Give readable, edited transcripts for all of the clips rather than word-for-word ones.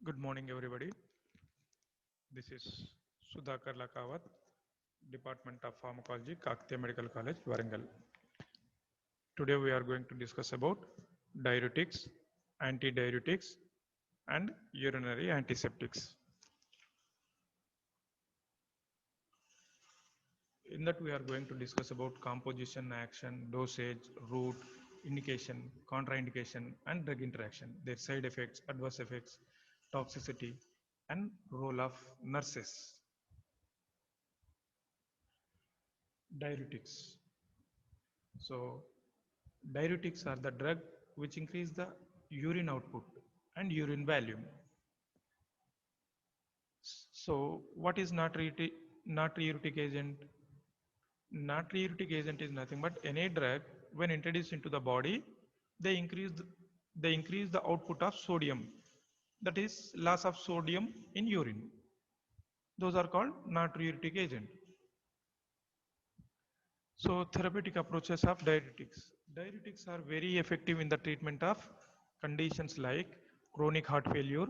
Good morning, everybody. This is Sudhakar Lakawat, Department of Pharmacology, Kakatiya Medical College, Warangal. Today we are going to discuss about diuretics, antidiuretics, and urinary antiseptics. In that we are going to discuss about composition, action, dosage, route, indication, contraindication, and drug interaction, their side effects, adverse effects, toxicity, and role of nurses. Diuretics. So, diuretics are the drug which increase the urine output and urine volume. So, what is natriuretic agent? Natriuretic agent is nothing but any drug when introduced into the body, they increase the output of sodium. That is loss of sodium in urine. Those are called natriuretic agent. So, therapeutic approaches of diuretics. Diuretics are very effective in the treatment of conditions like chronic heart failure,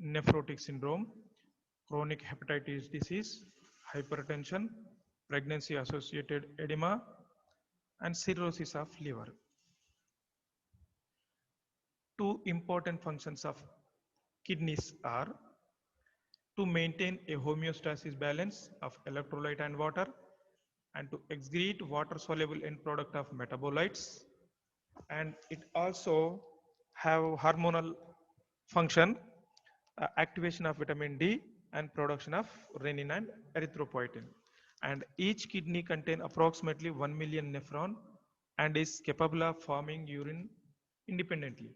nephrotic syndrome, chronic hepatitis disease, hypertension, pregnancy associated edema, and cirrhosis of liver. Two important functions of kidneys are to maintain a homeostasis balance of electrolyte and water and to excrete water soluble end product of metabolites, and it also have hormonal function, activation of vitamin D and production of renin and erythropoietin. And each kidney contain approximately 1 million nephron and is capable of forming urine independently.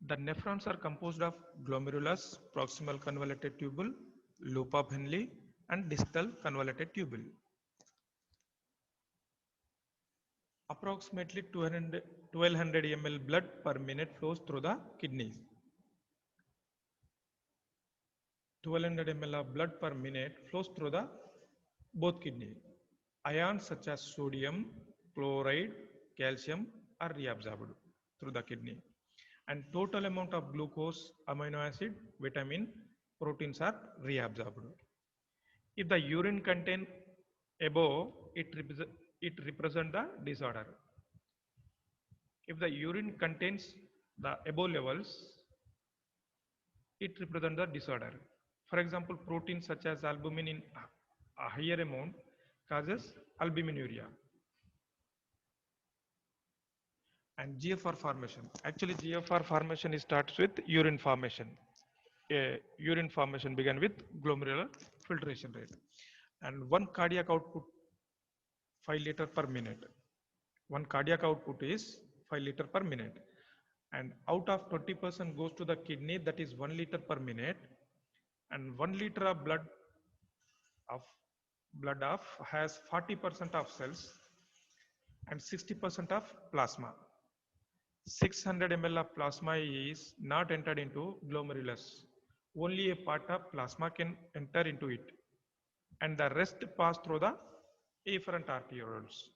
The nephrons are composed of glomerulus, proximal convoluted tubule, loop of Henle, and distal convoluted tubule. Approximately 1200 ml blood per minute flows through the kidneys. 1200 ml of blood per minute flows through the both kidneys. Ions such as sodium, chloride, calcium are reabsorbed through the kidney. And total amount of glucose, amino acid, vitamin, proteins are reabsorbed. If the urine contain above, it represents the disorder. If the urine contains the above levels, it represents the disorder. For example, proteins such as albumin in a higher amount causes albuminuria. And GFR formation. Actually, GFR formation starts with urine formation. Urine formation began with glomerular filtration rate. And one cardiac output 5 liter per minute. One cardiac output is 5 liter per minute. And out of 20% goes to the kidney, that is 1 liter per minute. And 1 liter of of blood of has 40% of cells and 60% of plasma. 600 ml of plasma is not entered into glomerulus. Only a part of plasma can enter into it, and the rest pass through the afferent arterioles.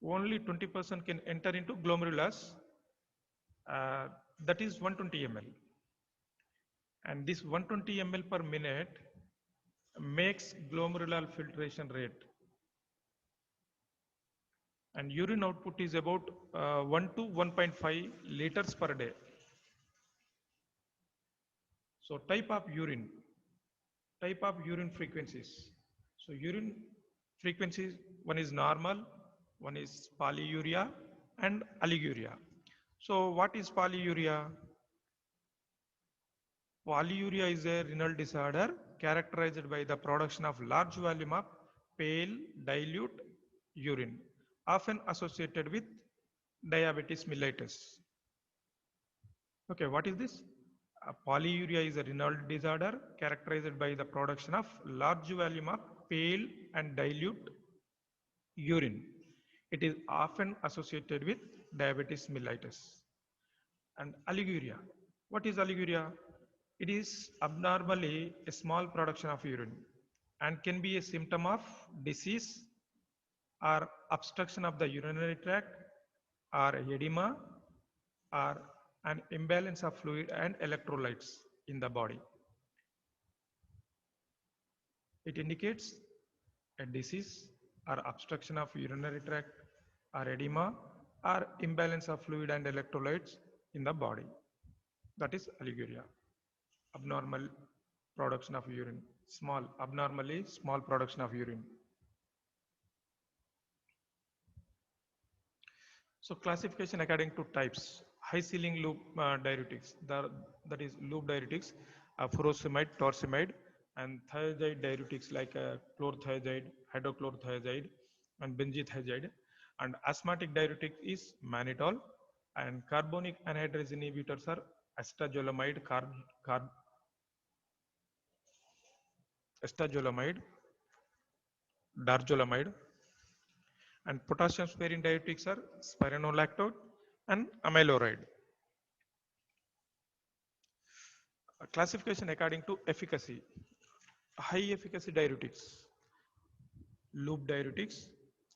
Only 20% can enter into glomerulus, that is 120 ml. And this 120 ml per minute makes glomerular filtration rate. And urine output is about 1 to 1.5 liters per day. So type of urine frequencies. So urine frequencies, one is normal, one is polyuria and oliguria. So what is polyuria? Polyuria is a renal disorder characterized by the production of large volume of pale dilute urine, often associated with diabetes mellitus. Okay, what is this? Polyuria is a renal disorder characterized by the production of large volume of pale and dilute urine. It is often associated with diabetes mellitus. And oliguria. What is oliguria? It is abnormally a small production of urine and can be a symptom of disease or obstruction of the urinary tract or edema or an imbalance of fluid and electrolytes in the body. It indicates a disease or obstruction of urinary tract or edema or imbalance of fluid and electrolytes in the body. That is oliguria. Abnormal production of urine. Abnormally small production of urine. So classification according to types. High ceiling loop diuretics, that is loop diuretics, furosemide, torsemide, and thiazide diuretics like chlorothiazide, hydrochlorothiazide, and benzethiazide. And asthmatic diuretic is mannitol, and carbonic anhydrase inhibitors are astazolamide, astazolamide, darzolamide, and potassium sparing diuretics are spironolactone and amiloride. Classification according to efficacy. High efficacy diuretics, loop diuretics.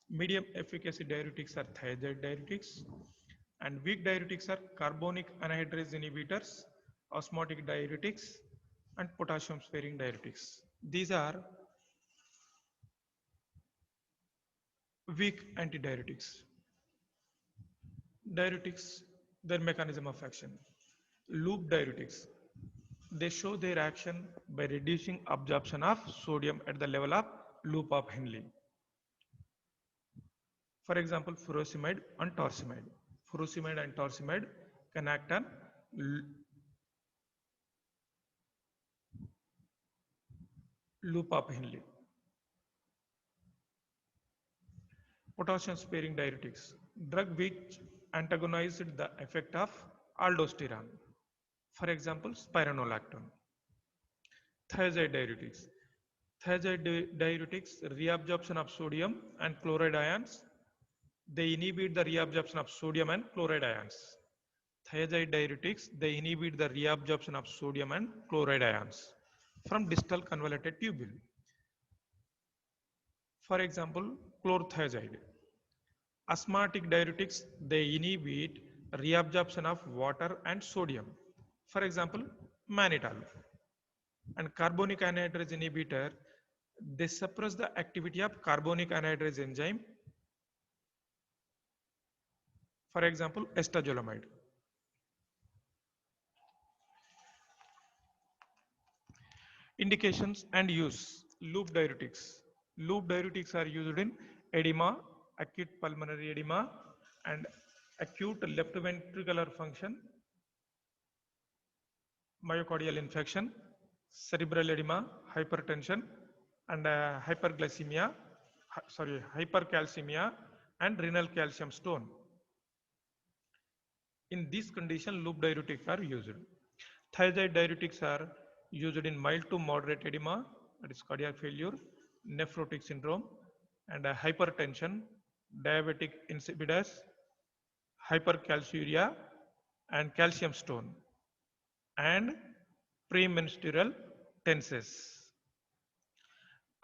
Medium efficacy diuretics are thiazide diuretics. And weak diuretics are carbonic anhydrase inhibitors, osmotic diuretics, and potassium sparing diuretics. These are weak antidiuretics. Diuretics, their mechanism of action. Loop diuretics, they show their action by reducing absorption of sodium at the level of loop of Henle. For example, furosemide and torsemide. Furosemide and torsemide can act on loop of Henle. Potassium sparing diuretics, drug which antagonized the effect of aldosterone. For example, spironolactone. Thiazide diuretics. Thiazide diuretics reabsorption of sodium and chloride ions. They inhibit the reabsorption of sodium and chloride ions. Thiazide diuretics, they inhibit the reabsorption of sodium and chloride ions from distal convoluted tubule. For example, chlorothiazide. Asthmatic diuretics, they inhibit reabsorption of water and sodium. For example, mannitol. And carbonic anhydrase inhibitor, they suppress the activity of carbonic anhydrase enzyme. For example, astazolamide. Indications and use. Loop diuretics. Loop diuretics are used in edema, acute pulmonary edema, and acute left ventricular function, myocardial infarction, cerebral edema, hypertension, and hypercalcemia, and renal calcium stone. In this condition, loop diuretics are used. Thiazide diuretics are used in mild to moderate edema, that is cardiac failure, nephrotic syndrome, and hypertension, diabetic insipidus, hypercalciuria, and calcium stone, and premenstrual tenses.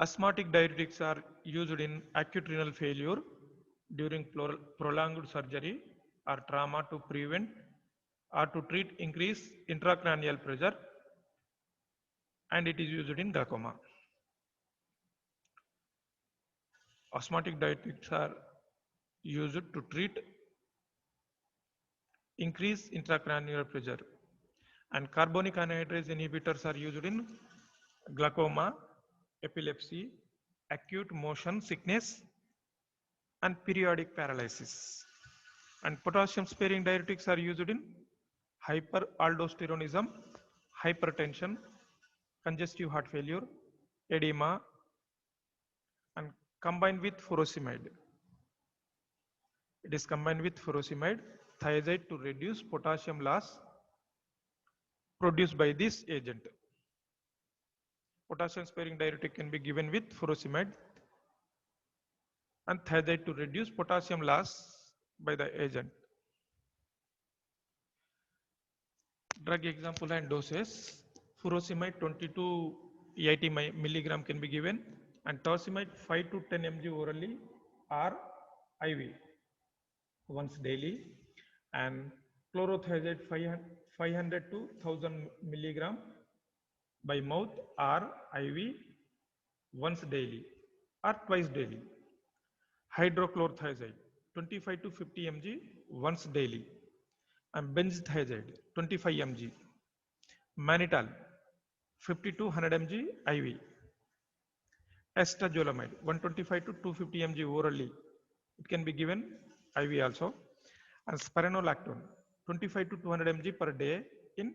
Asthmatic diuretics are used in acute renal failure during prolonged surgery or trauma to prevent or to treat increased intracranial pressure, and it is used in glaucoma. Osmotic diuretics are used to treat increased intracranial pressure, and carbonic anhydrase inhibitors are used in glaucoma, epilepsy, acute motion sickness, and periodic paralysis. And potassium sparing diuretics are used in hyperaldosteronism, hypertension, congestive heart failure, edema, and combined with furosemide. It is combined with furosemide, thiazide to reduce potassium loss produced by this agent. Potassium sparing diuretic can be given with furosemide and thiazide to reduce potassium loss by the agent. Drug example and doses. Furosemide 22 EIT milligram can be given, and torsemide 5 to 10 mg orally or IV once daily, and chlorothiazide 500 to 1000 milligram by mouth or IV once daily or twice daily. Hydrochlorothiazide 25 to 50 mg once daily, and benzethiazide 25 mg. Mannitol 50 to 100 mg IV. Acetazolamide 125 to 250 mg orally. It can be given IV also. And spironolactone 25 to 200 mg per day in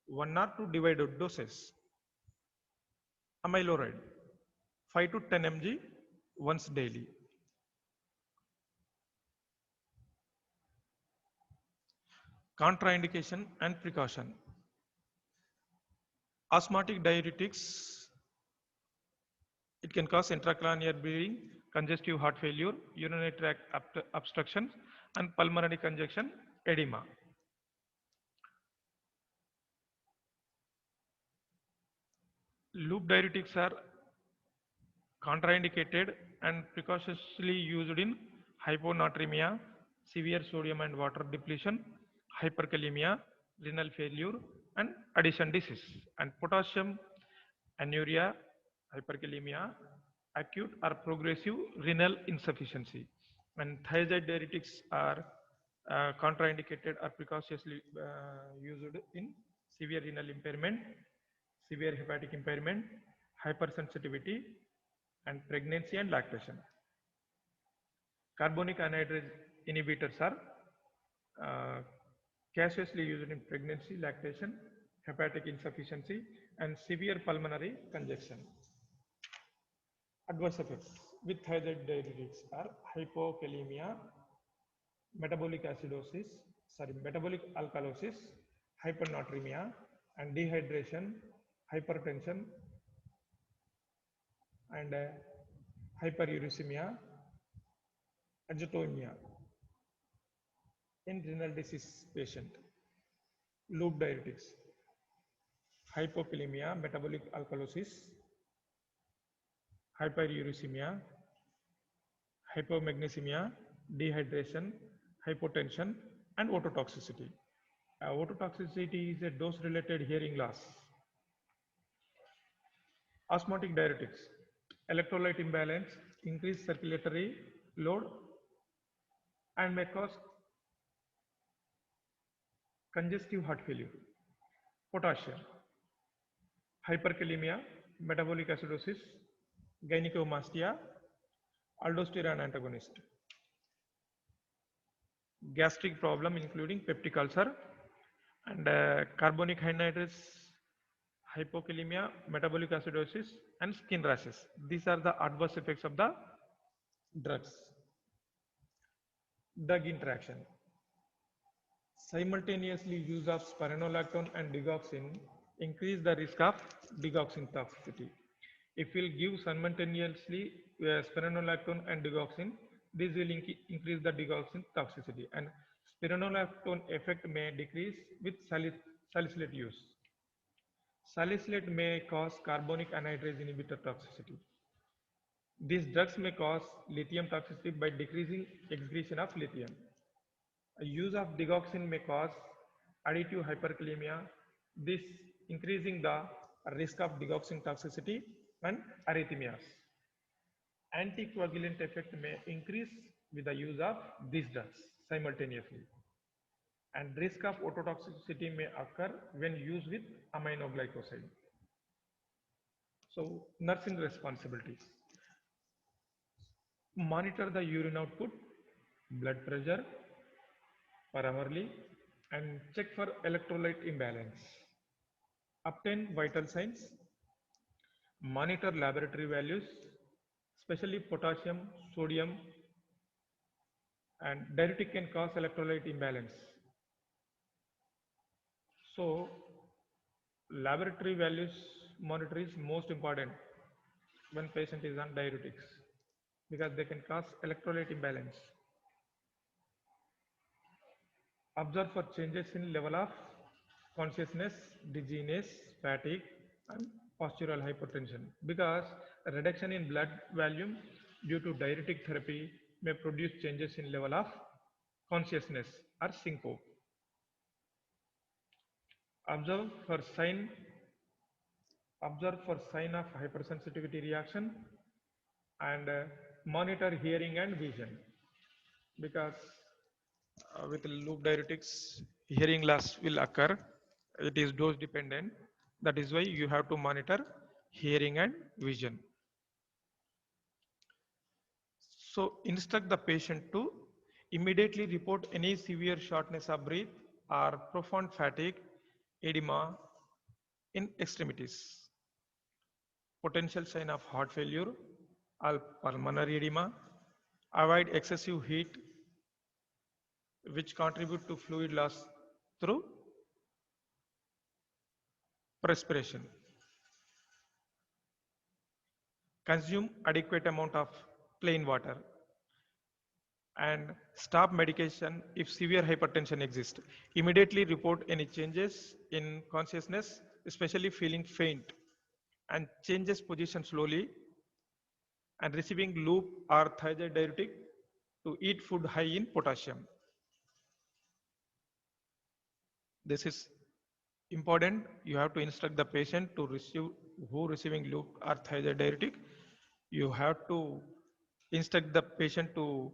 1 or 2 divided doses. Amiloride 5 to 10 mg once daily. Contraindication and precaution. Osmotic diuretics, it can cause intracranial bleeding, congestive heart failure, urinary tract obstruction, and pulmonary congestion, edema. Loop diuretics are contraindicated and precautiously used in hyponatremia, severe sodium and water depletion, hyperkalemia, renal failure, and addition disease. And potassium anuria, hyperkalemia, acute or progressive renal insufficiency. And thiazide diuretics are contraindicated or precautiously used in severe renal impairment, severe hepatic impairment, hypersensitivity, and pregnancy and lactation. Carbonic anhydrase inhibitors are uh, casuously used in pregnancy, lactation, hepatic insufficiency, and severe pulmonary congestion. Adverse effects with thiazide diuretics are hypokalemia, metabolic alkalosis, hypernatremia, and dehydration, hypertension, and hyperuricemia, azotemia in renal disease patient. Loop diuretics, hypokalemia, metabolic alkalosis, hyperuricemia, hypomagnesemia, dehydration, hypotension, and ototoxicity. Ototoxicity is a dose-related hearing loss. Osmotic diuretics, electrolyte imbalance, increased circulatory load, and may cause congestive heart failure. Potassium, hyperkalemia, metabolic acidosis, gynecomastia, aldosterone antagonist. Gastric problem including peptic ulcer and carbonic anhydrase, hypokalemia, metabolic acidosis, and skin rashes. These are the adverse effects of the drugs. Drug interaction. Simultaneously use of spironolactone and digoxin increase the risk of digoxin toxicity. If we'll give simultaneously spironolactone and digoxin, this will increase the digoxin toxicity, and spironolactone effect may decrease with salicylate use. Salicylate may cause carbonic anhydrase inhibitor toxicity. These drugs may cause lithium toxicity by decreasing excretion of lithium. Use of digoxin may cause additive hyperkalemia, this increasing the risk of digoxin toxicity and arrhythmias. Anticoagulant effect may increase with the use of these drugs simultaneously, and risk of ototoxicity may occur when used with aminoglycoside. So, nursing responsibilities: monitor the urine output, blood pressure per hourly, and check for electrolyte imbalance. Obtain vital signs, monitor laboratory values, especially potassium, sodium, and diuretic can cause electrolyte imbalance. So, laboratory values monitor is most important when patient is on diuretics because they can cause electrolyte imbalance. Observe for changes in level of consciousness, dizziness, fatigue, and postural hypertension because reduction in blood volume due to diuretic therapy may produce changes in level of consciousness or syncope. Observe for sign observe for sign of hypersensitivity reaction, and monitor hearing and vision, because with loop diuretics hearing loss will occur. It is dose dependent. That is why you have to monitor hearing and vision. So instruct the patient to immediately report any severe shortness of breath or profound fatigue, edema in extremities, potential sign of heart failure or pulmonary edema. Avoid excessive heat which contribute to fluid loss through perspiration. Consume adequate amount of plain water and stop medication if severe hypertension exists. Immediately report any changes in consciousness, especially feeling faint, and changes position slowly, and receiving loop or thiazide diuretic to eat food high in potassium. This is important. You have to instruct the patient to receive who receiving loop or thiazide diuretic. You have to instruct the patient to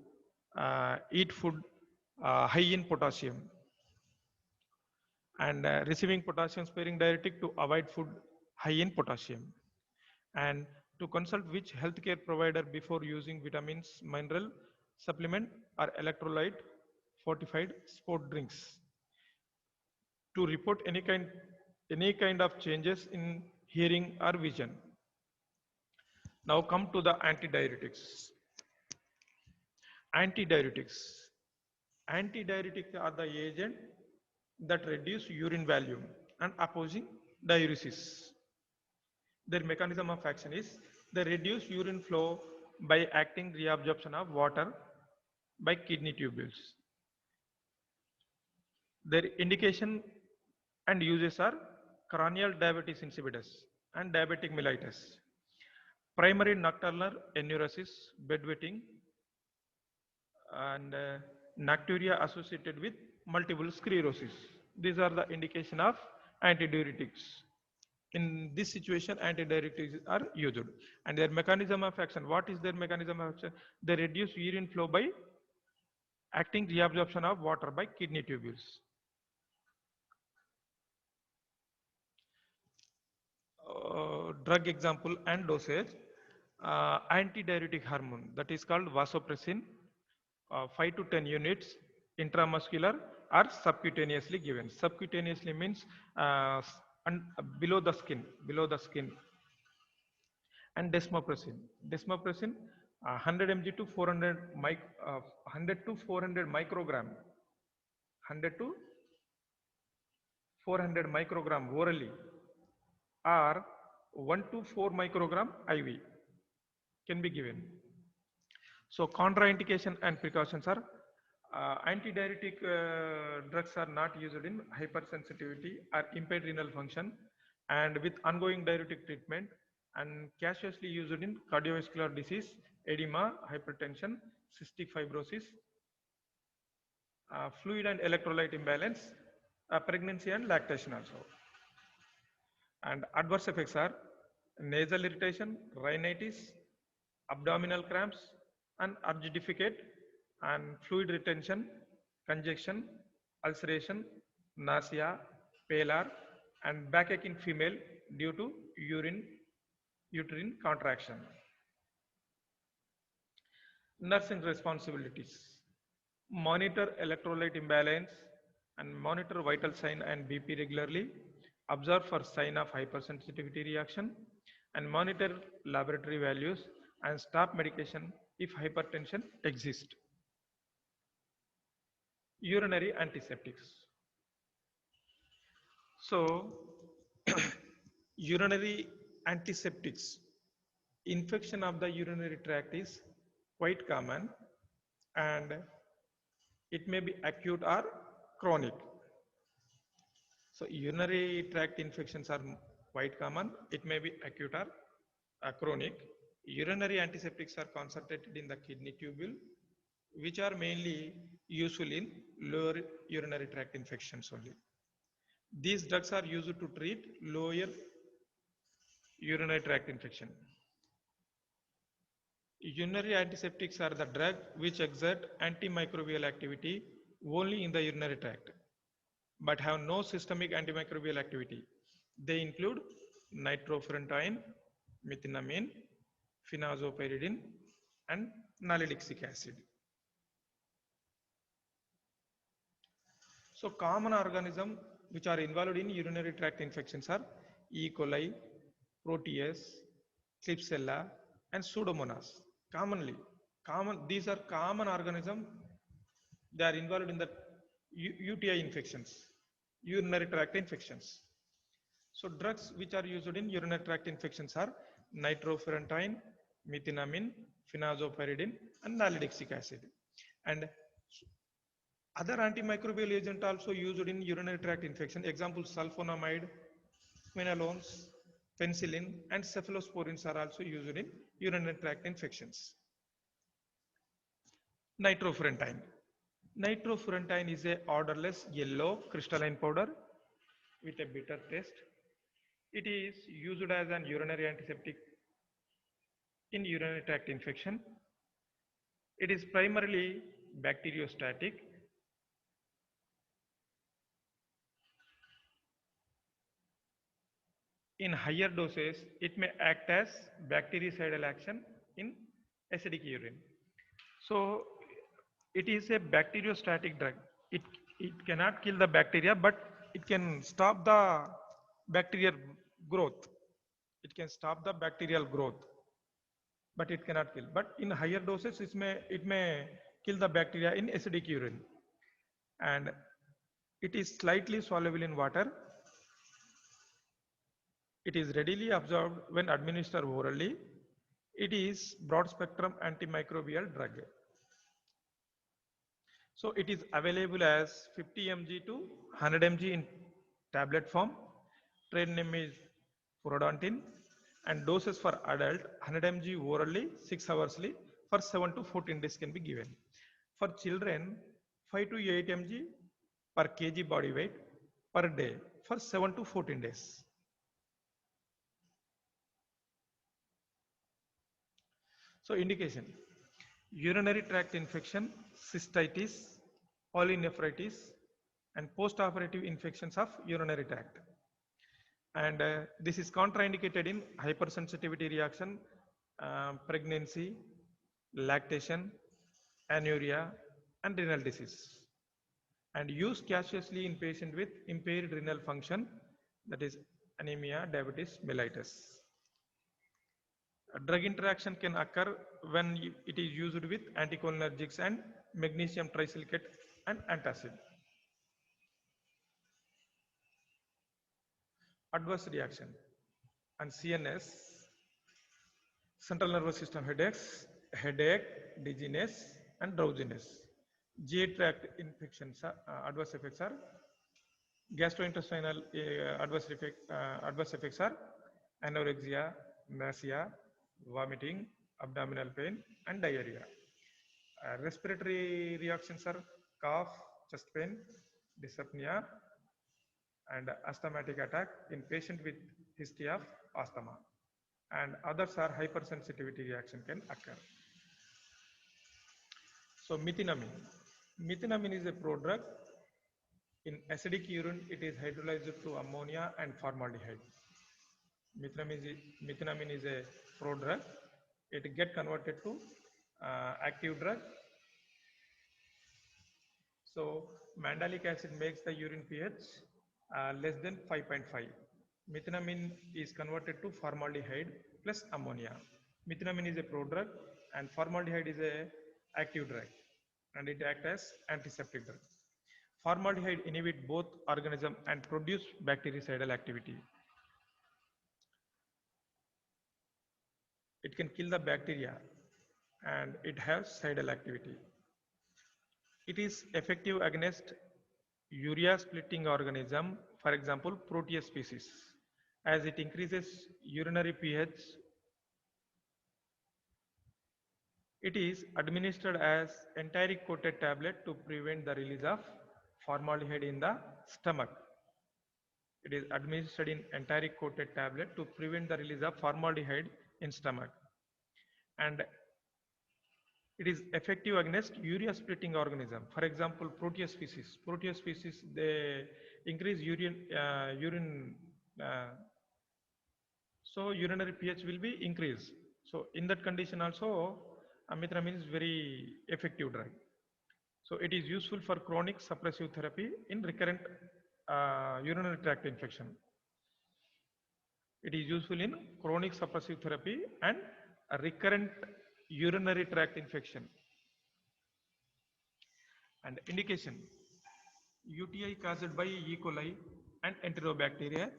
eat food high in potassium, and receiving potassium sparing diuretic to avoid food high in potassium, and to consult which healthcare provider before using vitamins, mineral supplement or electrolyte fortified sport drinks, to report any kind of changes in hearing or vision. Now come to the antidiuretics. Antidiuretics. Antidiuretics are the agent that reduce urine volume and opposing diuresis. Their mechanism of action is they reduce urine flow by acting reabsorption of water by kidney tubules. Their indication and uses are chronic diabetes insipidus and diabetic mellitus, primary nocturnal enuresis, bedwetting, and nocturia associated with multiple sclerosis. These are the indication of antidiuretics. In this situation, antidiuretics are used, and their mechanism of action. What is their mechanism of action? They reduce urine flow by acting reabsorption of water by kidney tubules. Drug example and dosage. Antidiuretic hormone that is called vasopressin, 5 to 10 units intramuscular or subcutaneously given. Subcutaneously means below the skin, and desmopressin. Desmopressin 100 mg to 100 to 400 microgram, 100 to 400 microgram orally, or 1 to 4 microgram IV can be given. So contraindication and precautions are antidiuretic drugs are not used in hypersensitivity or impaired renal function and with ongoing diuretic treatment, and casually used in cardiovascular disease, edema, hypertension, cystic fibrosis, fluid and electrolyte imbalance, pregnancy and lactation also. And adverse effects are nasal irritation, rhinitis, abdominal cramps, and urge defecate, and fluid retention, congestion, ulceration, nausea, pallor, and backache in female due to uterine contraction. Nursing responsibilities: monitor electrolyte imbalance and monitor vital sign and BP regularly, observe for sign of hypersensitivity reaction, and monitor laboratory values and stop medication if hypertension exists. Urinary antiseptics. So, urinary antiseptics, infection of the urinary tract is quite common, and it may be acute or chronic. So urinary tract infections are quite common. It may be acute or chronic. Urinary antiseptics are concentrated in the kidney tubule, which are mainly useful in lower urinary tract infections only. These drugs are used to treat lower urinary tract infection. Urinary antiseptics are the drug which exert antimicrobial activity only in the urinary tract but have no systemic antimicrobial activity. They include nitrofurantoin, methenamine, phenoxypyridine, and nalidixic acid. So common organisms which are involved in urinary tract infections are E. coli, Proteus, Klebsiella, and Pseudomonas. Commonly, these are common organisms. They are involved in the UTI infections, urinary tract infections. So drugs which are used in urinary tract infections are nitrofurantoin, methenamine, phenoxypyridine, and nalidixic acid. And other antimicrobial agent also used in urinary tract infection. Example sulfonamide, quinolones, penicillin, and cephalosporins are also used in urinary tract infections. Nitrofurantoin. Nitrofurantoin is a odorless yellow crystalline powder with a bitter taste. It is used as an urinary antiseptic in urinary tract infection. It is primarily bacteriostatic. In higher doses, it may act as bactericidal action in acidic urine. So it is a bacteriostatic drug. It, it cannot kill the bacteria, but it can stop the bacterial growth. It can stop the bacterial growth, but it cannot kill. But in higher doses, it may kill the bacteria in acidic urine. And it is slightly soluble in water. It is readily absorbed when administered orally. It is broad spectrum antimicrobial drug. So it is available as 50 mg to 100 mg in tablet form. Trade name is Furodontin, and doses for adult 100 mg orally 6 hoursly for 7 to 14 days can be given. For children 5 to 8 mg per kg body weight per day for 7 to 14 days. So indication: urinary tract infection, cystitis, polynephritis, and post-operative infections of urinary tract. And this is contraindicated in hypersensitivity reaction, pregnancy, lactation, anuria, and renal disease. And used casuously in patient with impaired renal function, that is anemia, diabetes, mellitus. A drug interaction can occur when it is used with anticholinergics and magnesium trisilicate and antacid. Adverse reaction and CNS, central nervous system headache, dizziness, and drowsiness. GI tract infections, adverse effects are gastrointestinal adverse effects are anorexia, nausea, vomiting, abdominal pain, and diarrhea. Respiratory reactions are cough, chest pain, dyspnea, and asthmatic attack in patient with history of asthma. And others are hypersensitivity reaction can occur. So methenamine. Methenamine is a prodrug. In acidic urine, it is hydrolyzed to ammonia and formaldehyde. Methenamine is a prodrug. It get converted to active drug. So mandelic acid makes the urine pH less than 5.5. Methenamine is converted to formaldehyde plus ammonia. Methenamine is a prodrug and formaldehyde is a active drug, and it acts as antiseptic drug. Formaldehyde inhibit both organism and produce bactericidal activity. It can kill the bacteria and it has cidal activity. It is effective against urea splitting organism, for example, Proteus species. As it increases urinary pH, it is administered as enteric coated tablet to prevent the release of formaldehyde in the stomach. It is administered in enteric coated tablet to prevent the release of formaldehyde in stomach. And it is effective against urea splitting organism. For example, Proteus species. Proteus species, they increase urine, uh, so urinary pH will be increased. So in that condition also, amitriptyline is very effective drug. So it is useful for chronic suppressive therapy in recurrent urinary tract infection. It is useful in chronic suppressive therapy and a recurrent urinary tract infection. And indication, UTI caused by E. coli and Enterobacteria.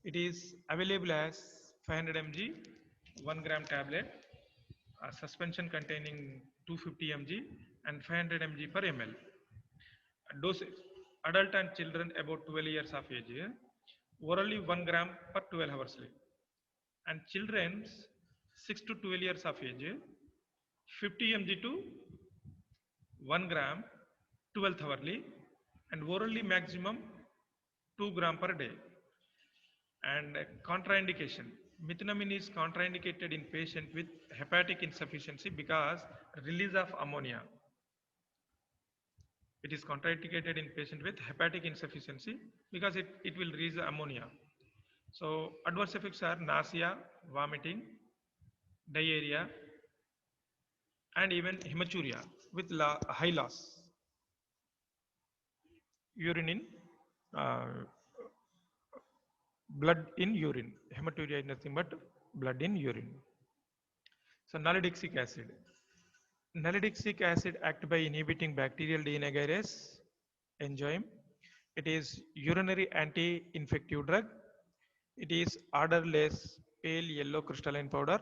It is available as 500 mg, 1 gram tablet, a suspension containing 250 mg and 500 mg per ml. Dosage, adult and children about 12 years of age, orally 1 gram per 12 hours. And children 6 to 12 years of age, 50 mg to 1 gram 12th hourly, and orally maximum 2 gram per day. And contraindication, methenamine is contraindicated in patient with hepatic insufficiency because release of ammonia. It is contraindicated in patient with hepatic insufficiency because it will release ammonia. So adverse effects are nausea, vomiting, diarrhea, and even hematuria with high loss. Urine in blood in urine. Hematuria is nothing but blood in urine. So nalidixic acid. Nalidixic acid acts by inhibiting bacterial denaturase enzyme. It is urinary anti-infective drug. It is odorless, pale yellow crystalline powder.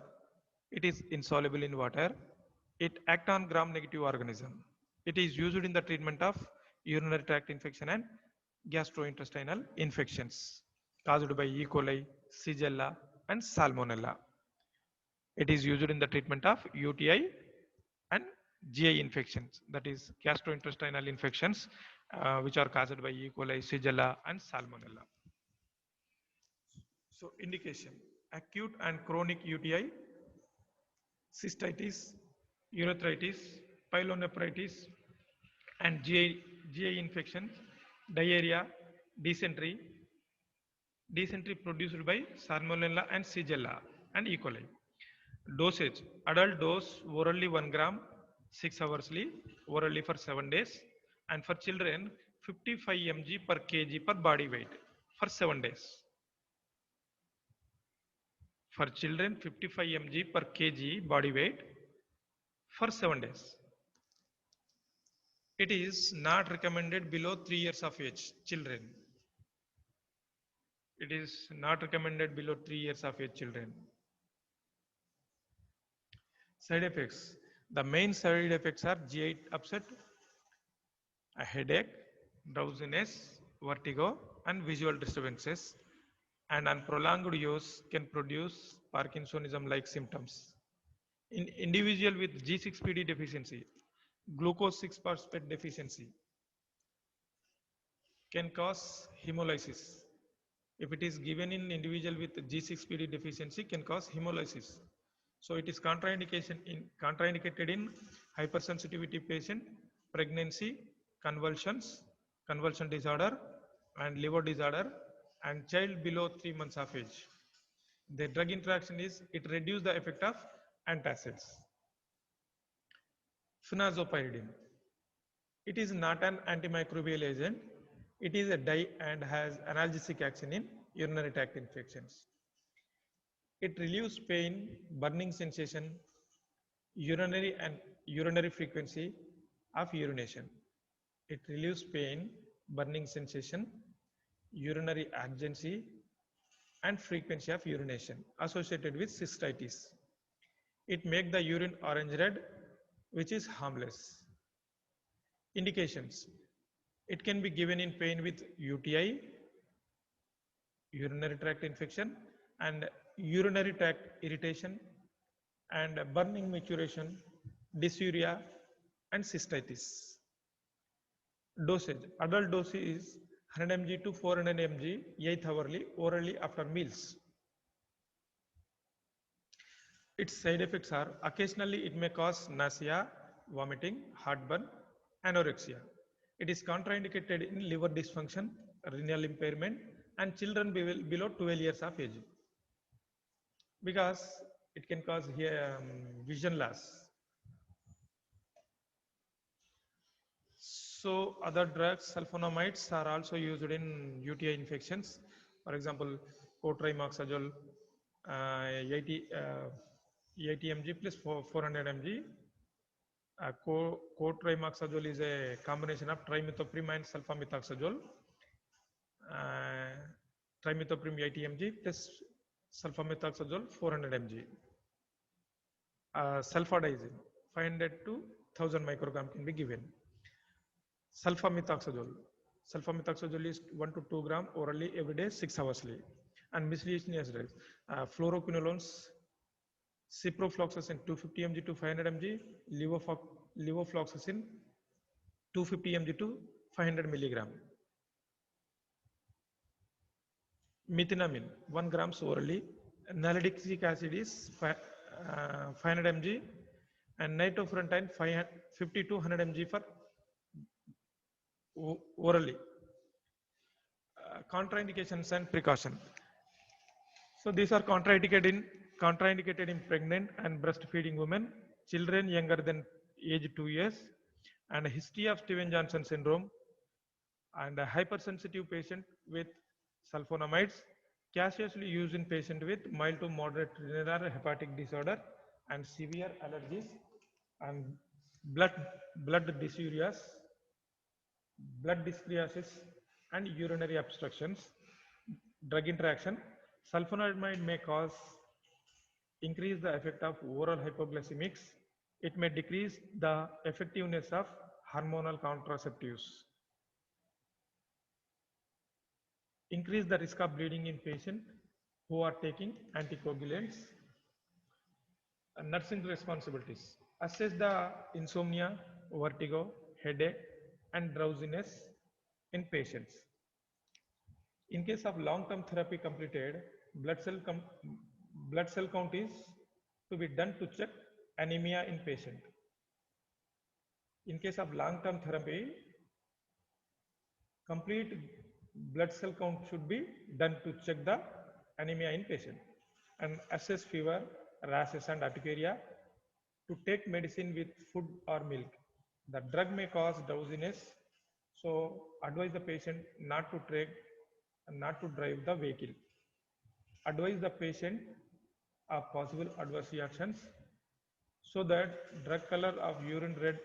It is insoluble in water. It acts on gram-negative organism. It is used in the treatment of urinary tract infection and gastrointestinal infections caused by E. coli, Shigella, and Salmonella. It is used in the treatment of UTI and GI infections, that is gastrointestinal infections, which are caused by E. coli, Shigella, and Salmonella. So indication, acute and chronic UTI, cystitis, urethritis, pyelonephritis, and GI infections, diarrhea, dysentery, produced by Salmonella and Shigella and E. coli. Dosage, adult dose orally 1 gram 6 hoursly, orally for 7 days, and for children 55 mg per kg per body weight for 7 days. For children 55 mg per kg body weight for 7 days. It is not recommended below 3 years of age children. It is not recommended below 3 years of age children. Side effects. The main side effects are GI upset, a headache, drowsiness, vertigo, and visual disturbances. And on prolonged use can produce Parkinsonism-like symptoms. In individual with G6PD deficiency, glucose 6-phosphate deficiency can cause hemolysis. If it is given in individual with G6PD deficiency, can cause hemolysis. So it is contraindicated in hypersensitivity patient, pregnancy, convulsion disorder, and liver disorder, and child below 3 months of age. The drug interaction is, it reduces the effect of antacids. Phenoxypyridine. It is not an antimicrobial agent. It is a dye and has analgesic action in urinary tract infections. It relieves pain, burning sensation, urinary frequency of urination. It relieves pain, burning sensation, urinary urgency, and frequency of urination associated with cystitis. It makes the urine orange red, which is harmless. Indications. It can be given in pain with UTI, urinary tract infection, and urinary tract irritation, and burning maturation, dysuria, and cystitis. Dosage. Adult dose is 100 mg to 400 mg 8 hourly orally after meals. Its side effects are occasionally it may cause nausea, vomiting, heartburn, anorexia. It is contraindicated in liver dysfunction, renal impairment, and children below 12 years of age because it can cause vision loss. So other drugs, sulfonamides, are also used in UTI infections. For example, cotrimoxazole, 80 mg plus 400 mg. Cotrimoxazole is a combination of trimethoprim and sulfamethoxazole. Trimethoprim 80 mg plus sulfamethoxazole 400 mg. Sulfadizine 500 to 1000 microgram can be given. Sulfamethoxazole. Sulfamethoxazole is 1 to 2 gram orally every day, 6 hoursly. And miscellaneous drugs. Fluoroquinolones, ciprofloxacin 250 mg to 500 mg, levofloxacin 250 mg to 500 milligram. Methenamine 1 grams orally. Nalidixic acid is 500 mg and nitrofurantoin 50 to 100 mg for orally. Contraindications and precaution. So these are contraindicated in pregnant and breastfeeding women, children younger than age 2 years, and a history of Stevens-Johnson syndrome, and a hypersensitive patient with sulfonamides, casually used in patient with mild to moderate renal or hepatic disorder and severe allergies, and blood dysuриas, blood dyscreasis, and urinary obstructions. Drug interaction. Sulfonamide may increase the effect of oral hypoglycemics. It may decrease the effectiveness of hormonal contraceptives. Increase the risk of bleeding in patients who are taking anticoagulants. Nursing responsibilities. Assess the insomnia, vertigo, headache, and drowsiness in patients. In case of long-term therapy completed, blood cell count is to be done to check anemia in patient. In case of long-term therapy, complete blood cell count should be done to check the anemia in patient, and assess fever, rashes, and urticaria. To take medicine with food or milk. The drug may cause drowsiness, so advise the patient not to drive the vehicle. Advise the patient of possible adverse reactions, so that drug color of urine red.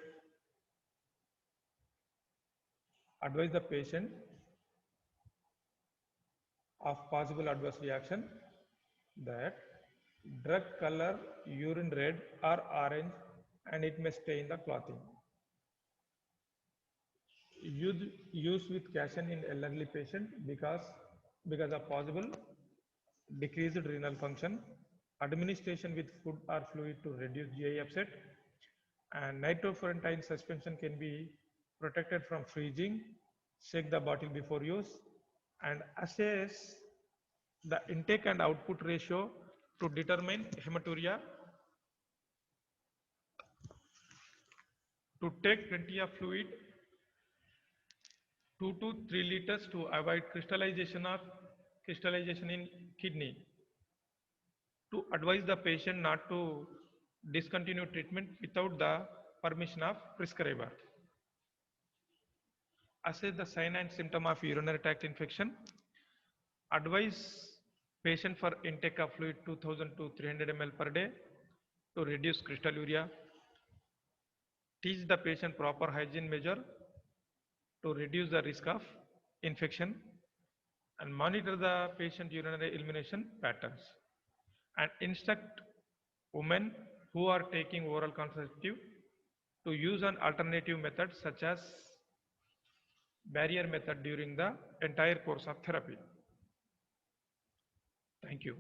Advise the patient of possible adverse reaction, that drug color urine red or orange and it may stain the clothing. Use with caution in elderly patient because of possible decreased renal function. Administration with food or fluid to reduce GI upset, and nitrofurantoin suspension can be protected from freezing. Shake the bottle before use, and assess the intake and output ratio to determine hematuria. To take plenty of fluid, 2 to 3 liters, to avoid crystallization in kidney. To advise the patient not to discontinue treatment without the permission of prescriber. Assess the sign and symptom of urinary tract infection. Advise patient for intake of fluid 2000 to 300 ml per day to reduce crystalluria. Teach the patient proper hygiene measure to reduce the risk of infection, and monitor the patient urinary elimination patterns, and instruct women who are taking oral contraceptive to use an alternative method such as barrier method during the entire course of therapy. Thank you.